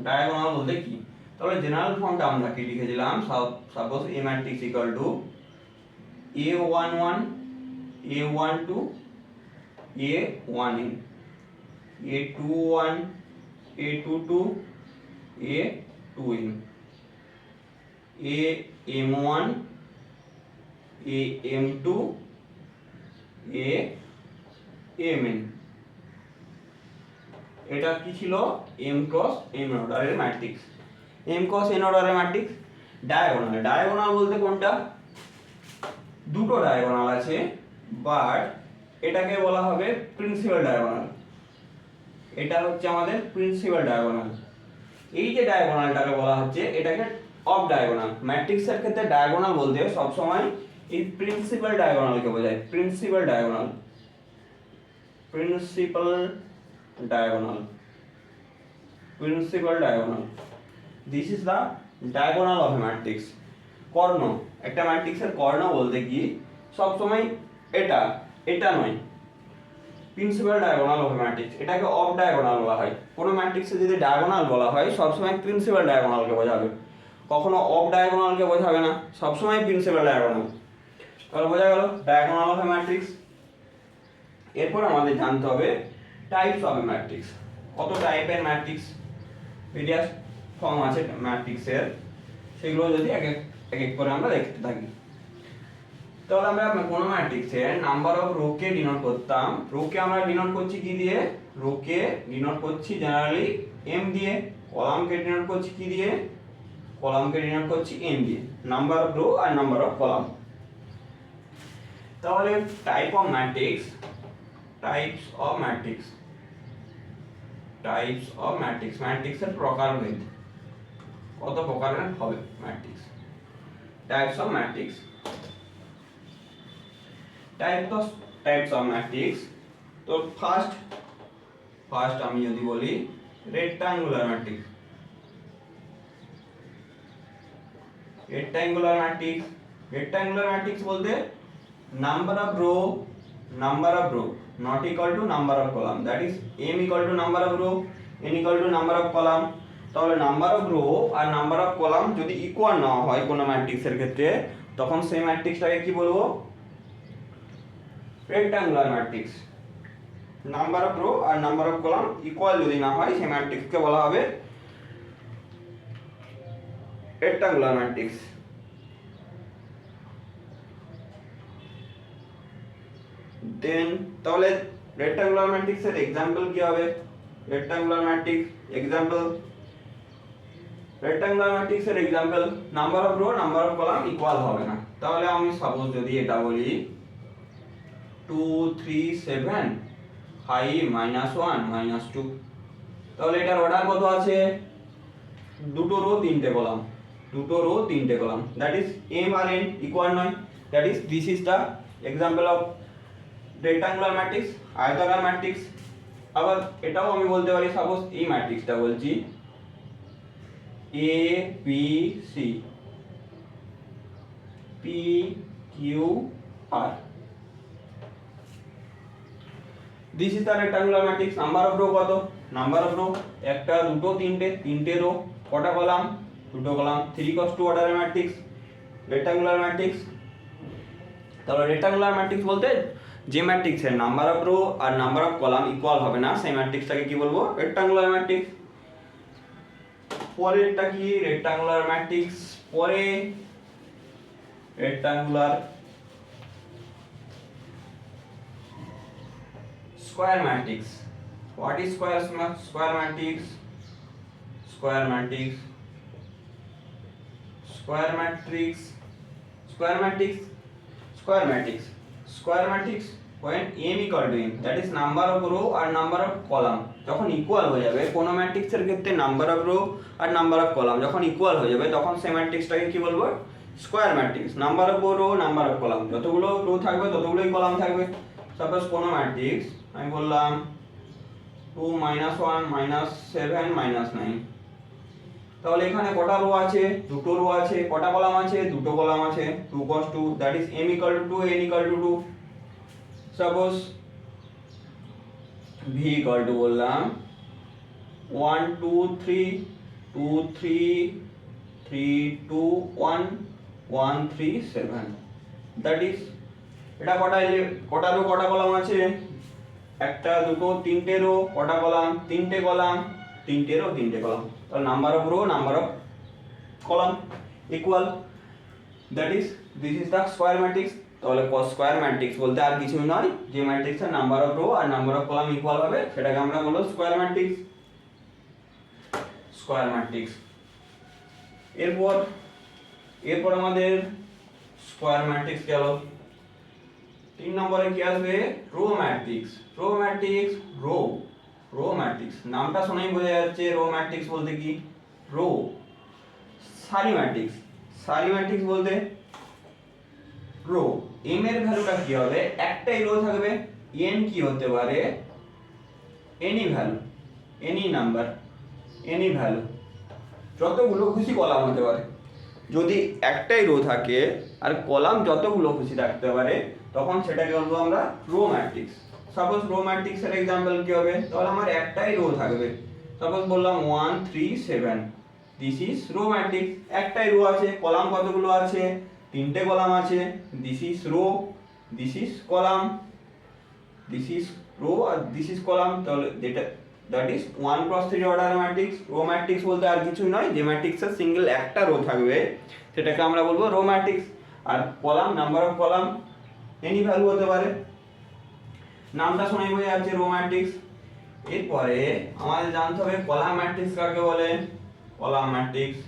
diagonal বলতে কি? তাহলে জেনারেল ফর্মটা আমরা কি লিখেছিলাম? Suppose A matrix equal to a11 a12 a1n a21 a22 a2n am1 am2 amn। এটা কি ছিল? m ক্রস n অর্ডারের ম্যাট্রিক্স, m ক্রস n অর্ডারের ম্যাট্রিক্স। ডায়াগোনাল, ডায়াগোনাল বলতে কোনটা? দুটো ডায়াগোনাল আছে, বাট এটাকে বলা হবে প্রিন্সিপাল ডায়াগোনাল। এটা হচ্ছে আমাদের প্রিন্সিপাল ডায়াগোনাল। এই যে ডায়াগোনালটাকে বলা হচ্ছে এটাকে অফ ডায়াগোনাল। ম্যাট্রিক্সের ক্ষেত্রে ডায়াগোনাল বলতে সব সময় এই প্রিন্সিপাল ডায়াগোনালকে বোঝায়। Principal diagonal, principal diagonal, principal diagonal, this is the diagonal of a matrix. কর্ণ, একটা ম্যাট্রিক্সের কর্ণ বলতে কি সব সময় এটা এটা নয়। প্রিন্সিপাল ডায়াগোনাল অফ ম্যাট্রিক্স, এটাকে অফ ডায়াগোনাল বলা হয়। কোনো ম্যাট্রিক্সে যদি ডায়াগোনাল বলা হয় সবসময় প্রিন্সিপাল ডায়াগোনালকে বোঝাবে, কখনো অফ ডায়াগোনালকে বোঝাবে না, সবসময় প্রিন্সিপাল ডায়াগোনাল। তাহলে বোঝা গেল ডায়াগোনাল অফ এ ম্যাট্রিক্স। এরপর আমাদের জানতে হবে টাইপস অফ এ ম্যাট্রিক্স। কত টাইপের ম্যাট্রিক্স, ভেরিয়াস ফর্ম আছে ম্যাট্রিক্সের, সেগুলো যদি এক এক করে আমরা দেখতে থাকি। তাহলে আমরা কোন ম্যাট্রিক্সের নাম্বার অফ রো কে ডিনোট করতাম। রো কে আমরা ডিনোট করছি কি দিয়ে? রো কে ডিনোট করছি জেনারেলি m দিয়ে। কলাম কে ডিনোট করছি কি দিয়ে? কলাম কে ডিনোট করছি n দিয়ে। নাম্বার অফ রো আর নাম্বার অফ কলাম। তাহলে type of matrix, types of matrix, types of matrix, ম্যাট্রিক্সের প্রকারভেদ, কত প্রকারের হবে matrix. Types of matrix, types of matrix. তো ফার্স্ট আমি যদি বলি rectangular matrix. Rectangular matrix, rectangular matrix বলতে number of row not equal to number of column, that is m equal to number of row, n equal to number of column। তাহলে number of row আর number of column যদি equal না হয় কোনো ম্যাট্রিক্সের ক্ষেত্রে, তখন সেই ম্যাট্রিক্সটাকে কি বলবো? Rectangular matrix. Number of row আর নাম্বার অফ কলাম ইকুয়াল যদি না হয় সেই ম্যাট্রিক্সকে বলা হবে রেক্টাঙ্গুলার ম্যাট্রিক্স। দেন তাহলে রেক্টাঙ্গুলার ম্যাট্রিক্সের এক্সাম্পল কি হবে? রেক্টাঙ্গুলার ম্যাট্রিক্স এক্সাম্পল, রেক্টাঙ্গুলার ম্যাট্রিক্সের example number of row number of column equal হবে না। তাহলে আমি সাপোজ যদি এটা বলি 2 3 7 5 -1 -2, তাহলে এটার অর্ডার কত আছে? দুটো রো তিনটে কলাম, দুটো রো তিনটে কলাম, দ্যাট ইজ m আর n ইকুয়াল নয়, that is this is the example of rectangular matrix, আয়তাকার ম্যাট্রিক্স। আবার এটাও আমি বলতে পারি, সাপোজ এই ম্যাট্রিক্সটা বলছি a b c p q r, this is the rectangular matrix. Number of rho কত? নাম্বার অফ রো একটা দুটো তিনটে, তিনটে রো, কটা কলাম? দুটো কলাম, 3 × 2 অর্ডারের ম্যাট্রিক্স। Rectangular matrix. তাহলে রেক্টাঙ্গুলার ম্যাট্রিক্স বলতে যে ম্যাট্রিক্সের নাম্বার অফ রো আর নাম্বার অফ কলাম ইকুয়াল হবে না সেই ম্যাট্রিক্সটাকে কি বলবো? Rectangular matrix. পরেরটা কি? রেক্টাঙ্গুলার ম্যাট্রিক্স পরে rectangular square matrix. What is square matrix? Square matrix, square matrix, square matrix, square matrix, square matrix when m equal to n, that is number of row আর number of column যখন equal হয়ে যাবে, কোন ম্যাট্রিক্সের ক্ষেত্রে number of row আর number of column যখন equal হয়ে যাবে তখন সেই ম্যাট্রিক্সটাকে কি বলবো? Square matrix. Number of row, number of column, যতগুলো রো থাকবে ততগুলোই কলাম থাকবে। সাপোজ কোন ম্যাট্রিক্স আমি বললাম 2 -1 -7 -9, তাহলে এখানে কটা রো আছে? দুটো রো আছে। কটা কলাম আছে? দুটো কলাম আছে। 2 cos 2, that is m equal to 2, n equal to 2। Suppose v equal to বললাম 1 2 3 2 3 3 2 1 1 3 7, that is এটা কটা রো কটা কলাম আছে? একটা, দুটো, তিনটে রো। কটা কলাম? তিনটে কলাম। তিনটে রো তিনটে কলাম। তাহলে number of row number of column equal, that is this is the square matrix. তাহলে স্কয়ার ম্যাট্রিক্স বলতে আর কিছুই নয়, যে ম্যাট্রিক্সের নাম্বার অফ রো আর নাম্বার অফ কলাম ইকুয়াল হবে সেটাকে আমরা বলবো স্কয়ার ম্যাট্রিক্স। Square matrix. এরপর আমাদের স্কয়ার ম্যাট্রিক্স গেল। 3 নম্বরে কি আসবে? Row matrix. Row matrix, row matrix নামটা শুনেই বোঝা যাচ্ছে রো ম্যাট্রিক্স বলতে কি? রো। সারি ম্যাট্রিক্স। সারি ম্যাট্রিক্স বলতে রো, m এর ভ্যালুটা কি হবে? একটাই রো থাকবে। n কি হতে পারে? Any value, any number, any value, যতগুলো খুশি কলাম হতে পারে। যদি একটাই রো থাকে আর কলাম যতগুলো খুশি থাকতে পারে তখন সেটাকে বলবো আমরা রো ম্যাট্রিক্স। সাপোজ রো ম্যাট্রিক্সের एग्जांपल কি হবে? তাহলে আমার একটাই রো থাকবে। সাপোজ বললাম 1 3 7, দিস ইজ রো ম্যাট্রিক্স। একটাই রো আছে, কলাম কতগুলো আছে? তিনটে কলাম আছে। This is row, this is column, this is row আর দিস ইজ কলাম। তাহলে যেটা that is 1 × 3 order matrix. Row matrix বলতে আর কিছুই নয়, যে ম্যাট্রিক্সের সিঙ্গেল একটা রো থাকবে সেটাকে আমরা বলবো রো ম্যাট্রিক্স। আর column, number of column any value হতে পারে। নামটা শুনেই বোঝা যাচ্ছে রো ম্যাট্রিক্স। এরপরে আমাদের জানতে হবে কলাম ম্যাট্রিক্স কাকে বলে? Column matrix,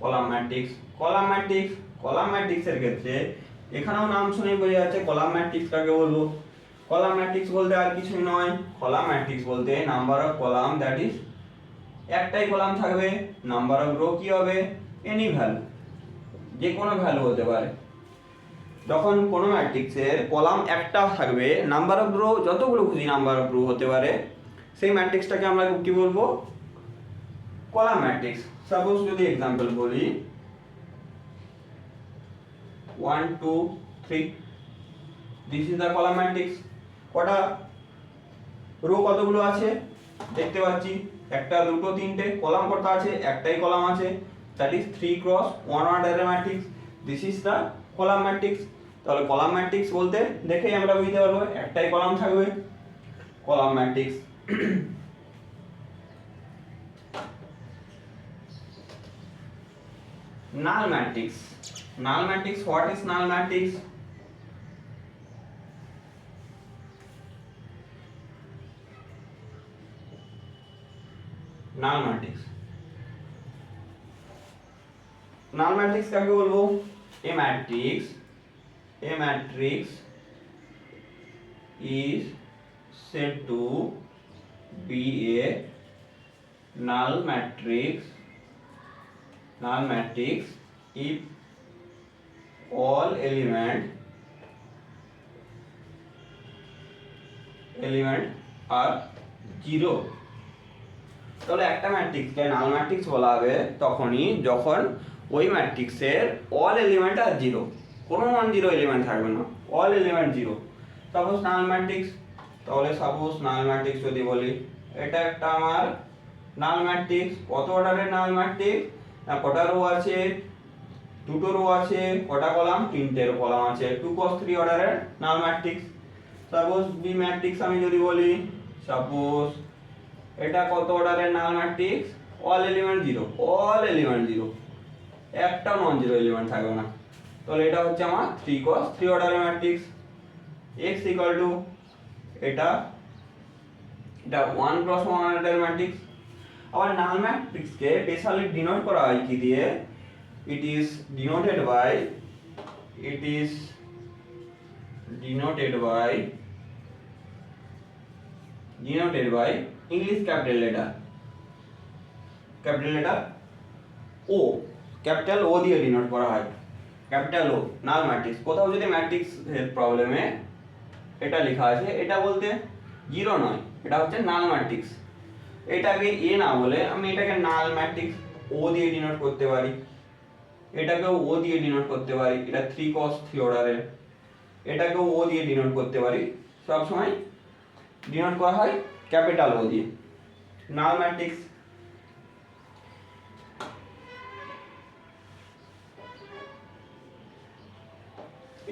column matrix. Column matrix, column ম্যাট্রিক্সের ক্ষেত্রে এখানেও নাম শুনেই বোঝা যাচ্ছে কলাম ম্যাট্রিক্স কাকে বলবো। কলাম ম্যাট্রিক্স বলতে আর কিছুই নয়, কলাম ম্যাট্রিক্স বলতে number of column, that is একটাই কলাম থাকবে। নাম্বার অফ রো কি হবে? এনি ভ্যালু, যে কোনো ভ্যালু হতে পারে। যখন কোনো ম্যাট্রিক্সের কলাম একটা থাকবে, নাম্বার অফ রো যতগুলো খুশি নাম্বার অফ রো হতে পারে, সেই ম্যাট্রিক্সটাকে আমরা কি বলবো? Column matrix. সাপোজ যদি एग्जांपल বলি 1 2 3, this is the column matrix. কটা রো কতগুলো আছে দেখতে পাচ্ছি? একটা, দুটো, তিনটে। কলাম কত আছে? একটাই কলাম আছে, দ্যাট ইজ 3 × 1 অর্ডারের matrix. This is the column matrix. তাহলে কলাম ম্যাট্রিক্স বলতে দেখেই আমরা বুঝতে পারবো একটাই কলাম থাকবে, column matrix. null matrix. Null matrix, what is null matrix? null matrix, null matrix কাকে বলবো? a matrix is said to be a null matrix if all element are 0। তাহলে একটা ম্যাট্রিক্সকে নাল ম্যাট্রিক্স বলা হবে তখনই যখন ওই ম্যাট্রিক্সের অল এলিমেন্ট আর 0, কোনো নন জিরো এলিমেন্ট থাকবে না, অল এলিমেন্ট 0। সাপোজ নাল ম্যাট্রিক্স, তাহলে সাপোজ নাল ম্যাট্রিক্স যদি বলি, এটা একটা আমার নাল ম্যাট্রিক্স। কত অর্ডারের নাল ম্যাট্রিক্স? না কটা রো আছে, দুটো রো আছে, কটা কলাম, তিনটে কলাম আছে, 2 cos 3 অর্ডারের null matrix. Suppose B matrix আমি যদি বলি, সাপোজ এটা কত অর্ডারের null matrix, all element zero, all element zero, একটাও নন জিরো এলিমেন্ট থাকবে না। তাহলে এটা হচ্ছে আমার 3 cos 3 অর্ডারের ম্যাট্রিক্স। x ইকুয়াল টু এটা 1 ক্রস 1 অর্ডারের ম্যাট্রিক্স। আবার নাল ম্যাট্রিক্সকে স্পেশালি ডিনোট করা হয় কি দিয়ে, it is denoted by English capital letter O, capital O দিয়ে ডিনোট করা হয়, ক্যাপিটাল ও নাল ম্যাট্রিক্স। কোথাও যদি ম্যাট্রিক্স এর প্রবলেমে এটা লেখা আছে, এটা বলতে জিরো নয়, এটা হচ্ছে নাল ম্যাট্রিক্স। এটাকে এ না বলে আমি এটাকে নাল ম্যাট্রিক্স ও দিয়ে ডিনোট করতে পারি, এটাকেও ও দিয়ে ডিনোট করতে পারি, এটা 3 cos 3 অর্ডারের, এটাকেও ও দিয়ে ডিনোট করতে পারি। সব সময় ডিনোট করা হয় ক্যাপিটাল ও দিয়ে, নাল ম্যাট্রিক্স।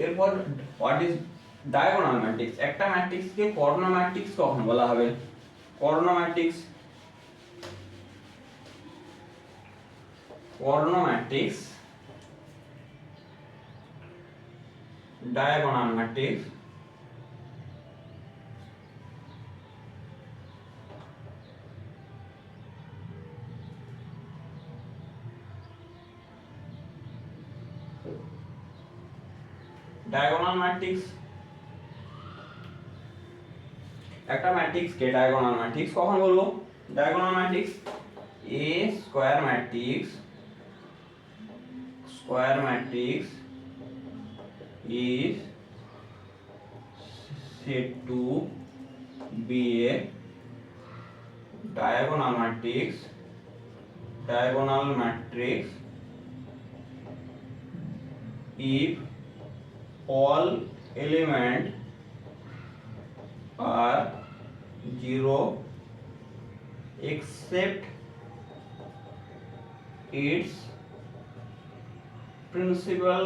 এরপর হোয়াট ইজ ডায়াগোনাল ম্যাট্রিক্স। একটা ম্যাট্রিক্সকে কর্ণ ম্যাট্রিক্স কখন বলা হবে, কর্ণ matrix, diagonal matrix diagonal matrix, একটা ম্যাট্রিক্সকে ডায়াগোনাল ম্যাট্রিক্স কখন বলবো, diagonal matrix a square matrix is said to be a diagonal matrix if all elements are zero except its principal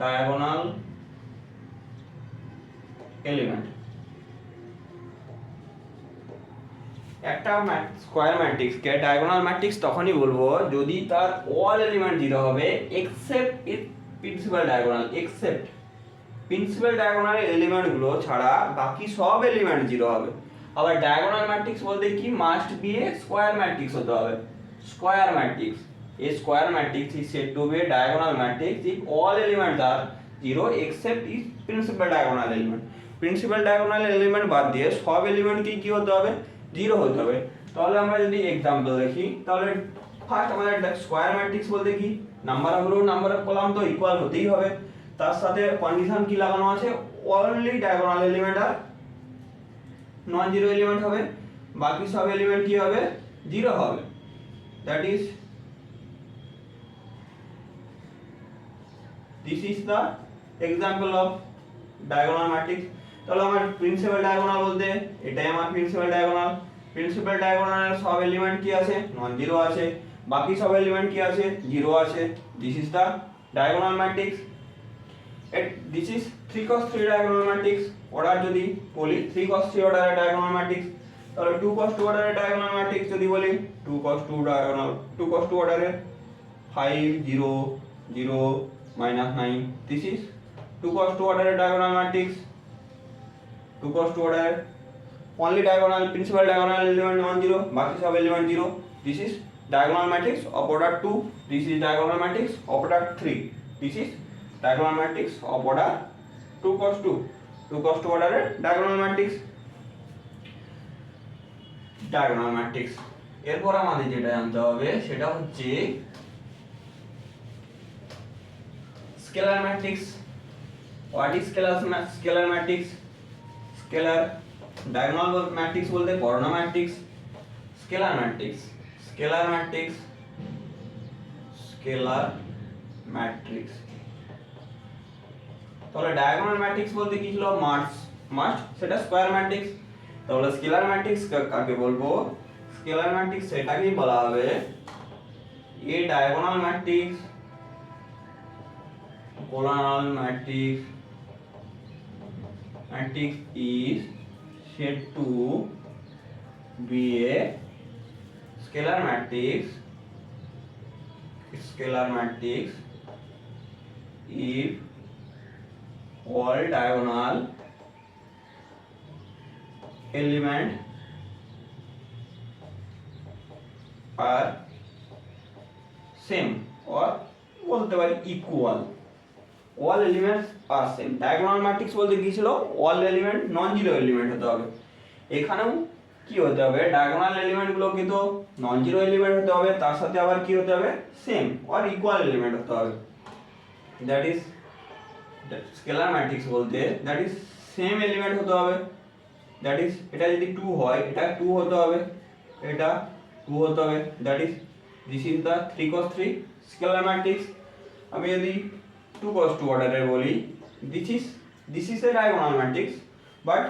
diagonal element। একটা স্কয়ার ম্যাট্রিক্সকে ডায়াগোনাল ম্যাট্রিক্স তখনই বলবো যদি তার অল এলিমেন্ট জিরো হবে except it principal diagonal, except principal diagonal এলিমেন্টগুলো ছাড়া বাকি সব এলিমেন্ট জিরো হবে। আবার ডায়াগোনাল ম্যাট্রিক্স বলতে কি, must B A square matrix হতে হবে, square matrix. A square matrix is said to be a diagonal matrix if all elements are zero except its principal diagonal element। Principal diagonal element বাদ দিয়ে সব element কি হতে হবে, zero হতে হবে। তাহলে আমরা যদি এক্সাম্পল দেখি, তাহলে ফার্স্ট আমাদের স্কয়ার ম্যাট্রিক্স বলতে কি, number of row number of column তো ইকুয়াল হতেই হবে, তার সাথে কন্ডিশন কি লাগানো আছে, অনলি ডায়াগোনাল এলিমেন্ট আর নন জিরো এলিমেন্ট হবে, বাকি সব এলিমেন্ট কি হবে, জিরো হবে। That is this is the example of diagonal matrix। তাহলে আমার প্রিন্সিপাল ডায়াগোনাল বলতে এটাই আমার প্রিন্সিপাল ডায়াগোনাল সব এলিমেন্ট কি আছে, নন জিরো আছে, বাকি সব এলিমেন্ট কি আছে, জিরো আছে। This is the diagonal matrix. This is 3 cos 3 diagonal matrix. Order যদি বলি 3 cos 3 অর্ডারের ডায়াগোনাল ম্যাট্রিক্স, তাহলে 2 cos 2 অর্ডারের ডায়াগোনাল ম্যাট্রিক্স যদি বলি 2 cos 2 ডায়াগোনাল, 2 cos 2 অর্ডারের 5 0 0 -9, this is 2 cos 2 order diagonal matrix। 2 cos 2 order only diagonal principal diagonal element non zero, बाकी सब element zero। this is diagonal matrix of order 2, this is diagonal matrix of order 3, this is diagonal matrix of order 2 cos 2 order diagonal matrix। এরপর আমাদের যেটা জানতে হবে সেটা হচ্ছে scalar matrix. What is scalar matrix? Scalar diagonal matrix বলতে কর্ণ matrix, scalar matrix তাহলে ডায়াগোনাল ম্যাট্রিক্স বলতে কি ছিল, মাস্ট সেটা স্কয়ার ম্যাট্রিক্স। তাহলে স্কেলার ম্যাট্রিক্স কাকে বলবো, স্কেলার ম্যাট্রিক্স সেটাকেই বলা হবে এ ডায়াগোনাল ম্যাট্রিক্স, কোলানাল matrix is said to be a scalar matrix if all diagonal element are same or বলতে পারি equal. all elements are same. Diagonal matrix বলতে কি ছিল, all element non zero element হতে হবে। এখানেও কি হতে হবে, ডায়াগোনাল এলিমেন্ট গুলো কিন্তু নন জিরো এলিমেন্ট হতে হবে, তার সাথে আবার কি হতে হবে, সেম অর ইকুয়াল এলিমেন্ট হতে হবে। দ্যাট ইজ স্কেলার ম্যাট্রিক্স বলতে দ্যাট ইজ সেম এলিমেন্ট হতে হবে। দ্যাট ইজ এটা যদি 2 হয় এটা 2 হতে হবে, এটা 2 হতে হবে। That is this is the 3 cos 3 scalar matrix. আমি যদি 2 cos 2 অর্ডারের বলি, this is a diagonal matrix, but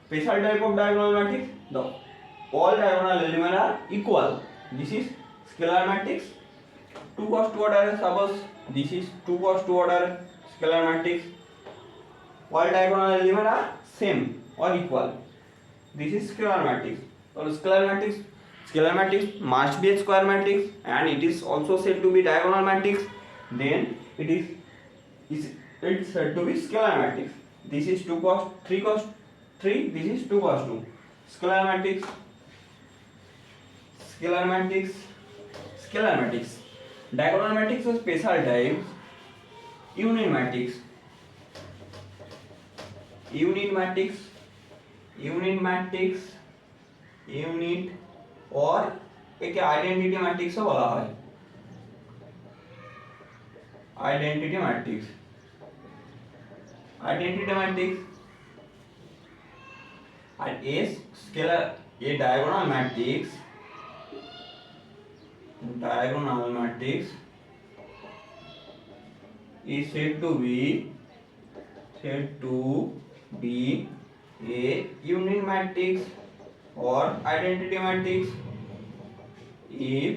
special type of diagonal matrix, the all diagonal elements are equal. This is scalar matrix. 2 cos 2 order, suppose this is 2 cos 2 order scalar matrix, all diagonal elements are same or equal. This is scalar matrix. So scalar matrix must be a square matrix, and it is also said to be diagonal matrix. Then it's said to be scalar matrix. This is 2 cos 3 cos 3, this is 2 cos 2. Scalar matrix. Diagonal matrix is special type. Unit matrix or একে identity ম্যাট্রিক্সও বলা হয়। Identity matrix and a scalar a diagonal matrix is said to be a unit matrix or identity matrix if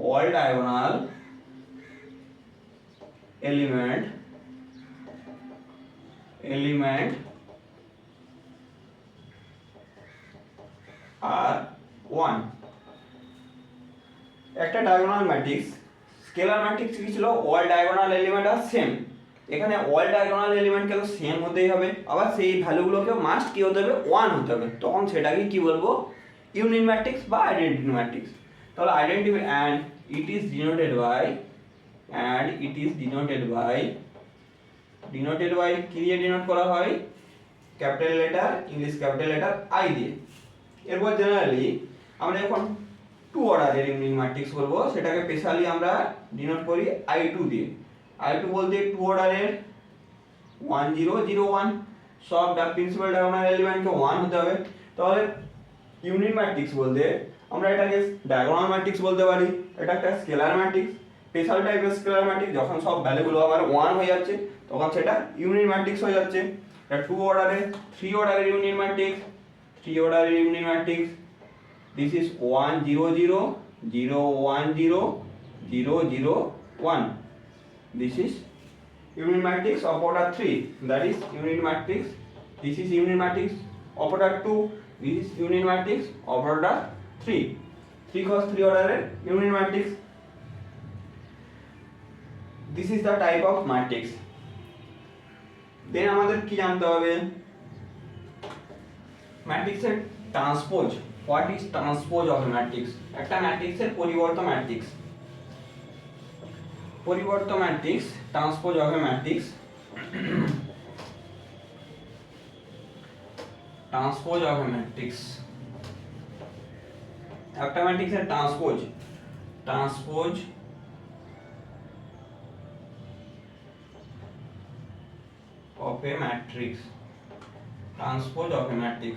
all diagonal element are 1. একটা diagonal matrix scalar matrix কি ছিল, all diagonal element আর same. এখানে all diagonal এলিমেন্টকে তো same হতেই হবে, আবার সেই ভ্যালুগুলোকে must কি হতে হবে, 1 হতে হবে। তখন সেটাকে কি বলবো, ইউনিট ম্যাট্রিক্স বা আইডেন্টিটি ম্যাট্রিক্স। তাহলে identity and it is denoted by কি দিয়ে ডিনোট করা হয়, capital letter English capital letter I দিয়ে। এরপর জেনারেলি আমরা যখন 2 অর্ডারের ইউনিট ম্যাট্রিক্স করব সেটাকে স্পেশালি আমরা ডিনোট করি I2 দিয়ে। I2 বলতে 2 অর্ডারের 1 0 0 1 সব প্রিন্সিপাল ডায়াগোনাল এলিমেন্টকে 1 হতে হবে। তাহলে ইউনিট ম্যাট্রিক্স বলতে আমরা এটাকে ডায়াগোনাল ম্যাট্রিক্স বলতে পারি, এটা একটা স্কেলার ম্যাট্রিক্স, স্পেশাল টাইপের স্কেলার ম্যাট্রিক্স। যখন সব ভ্যালুগুলো আমার 1 হয়ে যাচ্ছে তখন সেটা ইউনিট ম্যাট্রিক্স হয়ে যাচ্ছে। এটা 2 অর্ডারের 3 অর্ডারের unit matrix, this is 1 0 0 0 1 0 0 0 1. This is unit matrix of order 3, that is unit matrix. This is unit matrix of order 2, this is unit matrix of order 3. 3 cos 3 order unit matrix. This is the type of matrix. Then আমাদের কি জানতে হবে, ম্যাট্রিক্সের transpose. What is transpose of a matrix? একটা ম্যাট্রিক্সের পরিবর্ত matrix, transpose of a matrix. একটা ম্যাট্রিক্সের transpose of a matrix.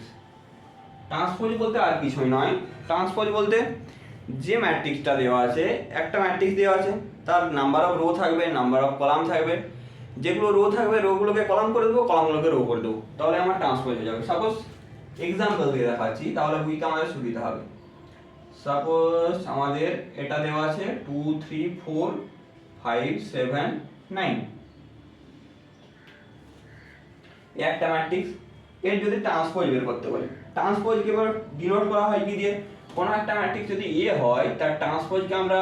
Transpose বলতে আর কিছুই নয়, ট্রান্সপোজ বলতে যে ম্যাট্রিক্সটা দেওয়া আছে, একটা ম্যাট্রিক্স দেওয়া আছে, তার নাম্বার অফ রো থাকবে, নাম্বার অফ কলাম থাকবে। যেগুলো রো থাকবে রোগুলোকে কলাম করে দেবো, কলামগুলোকে রো করে দেবো, তাহলে আমার ট্রান্সপোজ হয়ে যাবে। সাপোজ এক্সাম্পল দিয়ে দেখাচ্ছি, তাহলে বুঝতে আমাদের সুবিধা হবে। সাপোজ আমাদের এটা দেওয়া আছে 2 3 4 5 7 9, একটা ম্যাট্রিক্স। এর যদি ট্রান্সপোজ বের করতে বলে, ট্রান্সপোজ কে এবার ডিনোট করা হয় কি দিয়ে? কোন একটা ম্যাট্রিক্স যদি এ হয় তার ট্রান্সপোজকে আমরা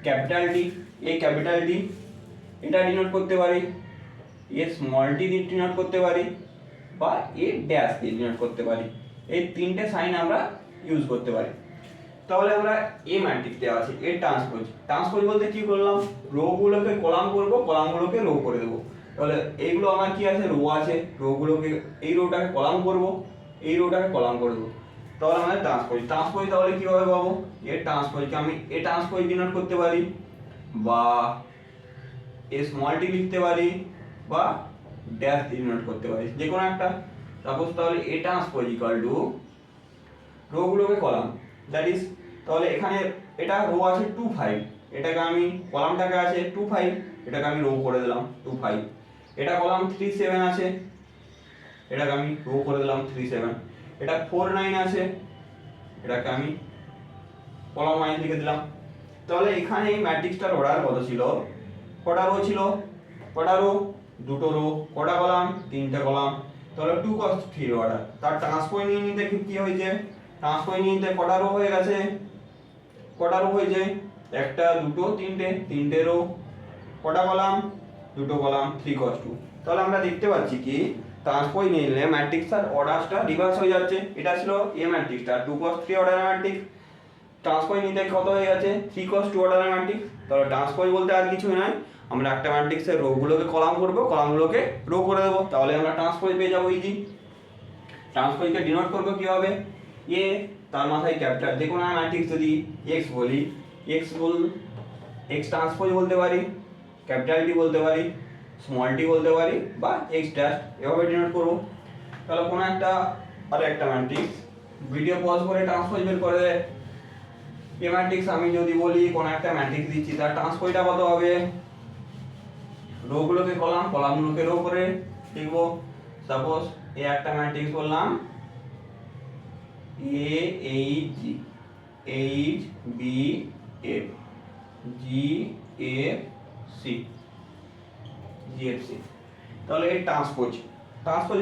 ক্যাপিটাল ডি, এ ক্যাপিটাল ডি এটা ডিনোট করতে পারি, এ স্মল ডি দিয়ে ডিনোট করতে পারি, বা এ ড্যাশ দিয়ে ডিনোট করতে পারি। এই তিনটে সাইন আমরা ইউজ করতে পারি। তাহলে আমরা এ ম্যাট্রিক্স দেওয়া আছে এর ট্রান্সপোজ, ট্রান্সপোজ বলতে কি করলাম, রো গুলোকে কলাম করব, কলামগুলোকে রো করে দেবো। তাহলে এইগুলো আমার কি আছে, রো আছে, রো গুলোকে এই রোটাকে কলাম করব, এই রোটাকে কলাম করে দেবো। তাহলে আমাদের ট্রান্সপোজ, ট্রান্সপোজ তাহলে কিভাবে পাবো, এর ট্রান্সপোজকে আমি এ ট্রান্সপোজ ডিনোট করতে পারি, বা এ স্মল টি লিখতে পারি, বা ড্যাশ ডিনোট করতে পারি, যে কোনো একটা। সাপোজ তাহলে A transpose equal to row গুলোকে কলাম, দ্যাট ইজ, তাহলে এখানে এটা রো আছে 2 5, এটাকে আমি কলামটাকে আছে 2 5, এটাকে আমি রো করে দিলাম 2 5। এটা কলাম 3 7 আছে, এটাকে আমি রো করে দিলাম 3 7। এটা 4 9 আছে, এটাকে আমি কলাম ওয়াইজ লিখে দিলাম। তাহলে এখানে এই ম্যাট্রিক্সটার অর্ডার কত ছিল, কটা রো ছিল, কটা রো, দুটো রো, কটা কলাম, তিনটে কলাম। তাহলে 2 cos 3 অর্ডার। তার ট্রান্সপোজ নিয়ে নিতে কি হয়েছে, ট্রান্সপোজ নিয়ে নিতে কটা রো হয়ে গেছে, কটা রো হয়েছে, একটা দুটো তিনটে, তিনটে রো, কটা কলাম, দুটো কলাম, 3 cos 2। তাহলে আমরা দেখতে পাচ্ছি কি ট্রান্সপোজ নিয়ে নিলে ম্যাট্রিক্সটার অর্ডারটা রিভার্স হয়ে যাচ্ছে। এটা ছিল এ ম্যাট্রিক্সটা 2 cos 3 অর্ডারের ম্যাট্রিক্স, ট্রান্সপোজ নিতে কত হয়ে গেছে 3 cos 2 অর্ডারের ম্যাট্রিক্স। তাহলে ট্রান্সপোজ বলতে আর কিছুই নয়, আমরা একটা ম্যাট্রিক্সের রো গুলোকে কলাম করব, কলামগুলোকে রো করে দেবো, তাহলে আমরা ট্রান্সপোজ পেয়ে যাবো ইজি। ট্রান্সপোজকে ডিনোট করবো কিভাবে, এ তার মাথায় ক্যাপিটাল, যে কোনো ম্যাট্রিক্স যদি এক্স বলি, এক্স ট্রান্সপোজ বলতে পারি, ক্যাপিটাল টি বলতে পারি, স্মল টি বলতে পারি, বা এক্স ড্যাশ, এভাবে ডিনোট করবো। তাহলে কোনো একটা আর একটা ম্যাট্রিক্স ভিডিও পজ করে ট্রান্সপোজ বের করে দেয়। এ ম্যাট্রিক্স আমি যদি বলি কোনো একটা ম্যাট্রিক্স দিচ্ছি, তার ট্রান্সপোজটা কত হবে, রো গুলোকে কলাম, কলামগুলোকে রো করে লিখবো। সাপোজ এ একটা ম্যাট্রিক্স বললাম A H G, H B F G F C, G F C. তাহলে এই ট্রান্সপোজ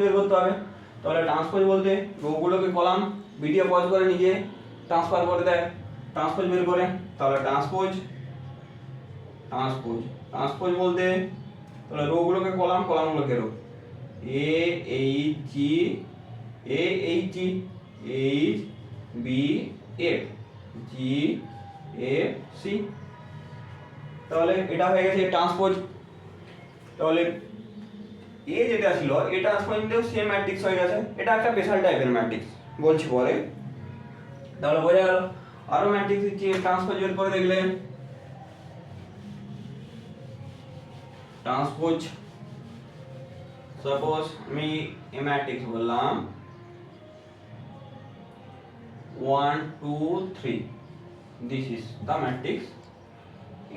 বের করতে হবে। তাহলে ট্রান্সপোজ বলতে রো গুলোকে কলাম, ভিডিও পজ করে নিজে ট্রান্সফার করে দেয়, ট্রান্সপোজ বের করে। তাহলে ট্রান্সপোজ বলতে তাহলে রো গুলোকে কলাম, কলামগুলোকে row, A H G, H B F G F C. তাহলে এটা হয়ে গেছে ট্রান্সপোজ। তাহলে এ যেটা ছিল এ ট্রান্সপোজ নিতেও সেম ম্যাট্রিক্স হয়ে গেছে, এটা একটা স্পেশাল টাইপের ম্যাট্রিক্স বলছি পরে। তাহলে বোঝা গেল। আরো ম্যাট্রিক্স দিচ্ছি ট্রান্সপোজ বের করে দেখলে, ট্রান্সপোজ সাপোজ আমি এ ম্যাট্রিক্স বললাম 1 2 3, this is the matrix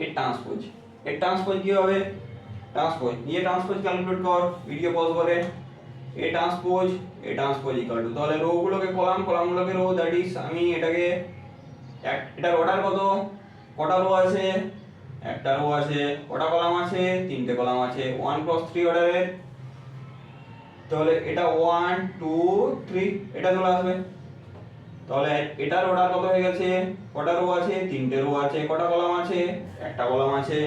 A transpose. এর ট্রান্সপোজ কি হবে, ট্রান্সপোজ ক্যালকুলেট কর, ভিডিও পজ করে, এ ট্রান্সপোজ ইকুয়াল টু, তাহলে রো গুলোকে কলাম, কলামগুলোকে রো, দ্যাট ইজ আমি এটাকে এটার অর্ডার কত, কটা রো আছে, একটা রো আছে, কটা কলাম আছে, তিনটে কলাম আছে, 1 cross 3 অর্ডারের। তাহলে এটা 1 2 3 এটা চলে আসবে। তাহলে এটার অর্ডার কত হয়ে গেছে, কটা রো আছে, তিনটে রো আছে, কটা কলাম আছে, একটা কলাম আছে।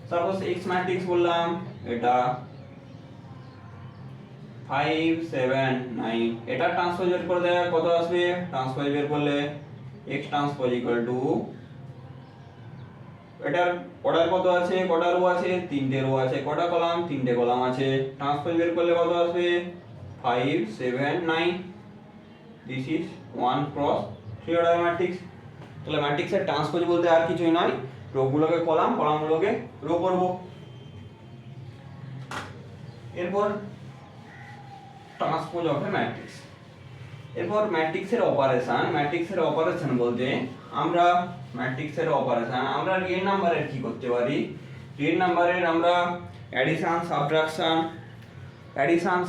সাপোজ এক্স ম্যাট্রিক্স বললাম, এটা 5 7 9, এটা ট্রান্সপোজ বের করে দেয় কত আসবে, ট্রান্সপোজ বের করলে x ট্রান্সপোজ ইকুয়াল টু, এটার অর্ডার কত আছে, কটা রো আছে, তিনটে রো আছে, কটা কলাম, তিনটে কলাম আছে, ট্রান্সপোজ বের করলে কত আসবে 5 7 9, this is 1 cross 3 order matrix. তাহলে ম্যাট্রিক্সের ট্রান্সপোজ বলতে আর কিছুই নয়, রো গুলোকে কলাম, কলামগুলোকে রো করব। এরপর ট্রান্সপোজ অফ এ ম্যাট্রিক্স। এরপর ম্যাট্রিক্সের অপারেশন বলতে আমরা রিয়েল নাম্বারের কি করতে পারি, রিয়েল নাম্বারের আমরা অ্যাডিশন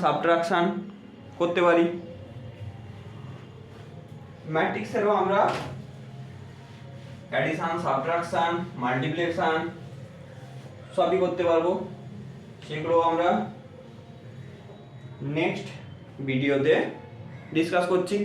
সাবট্রাকশন করতে পারি। ম্যাট্রিক্সেরও আমরা অ্যাডিশন, সাবট্রাকশন, মাল্টিপ্লিকেশন সবই করতে পারবো। সেগুলো আমরা নেক্সট ভিডিওতে ডিসকাস করছি।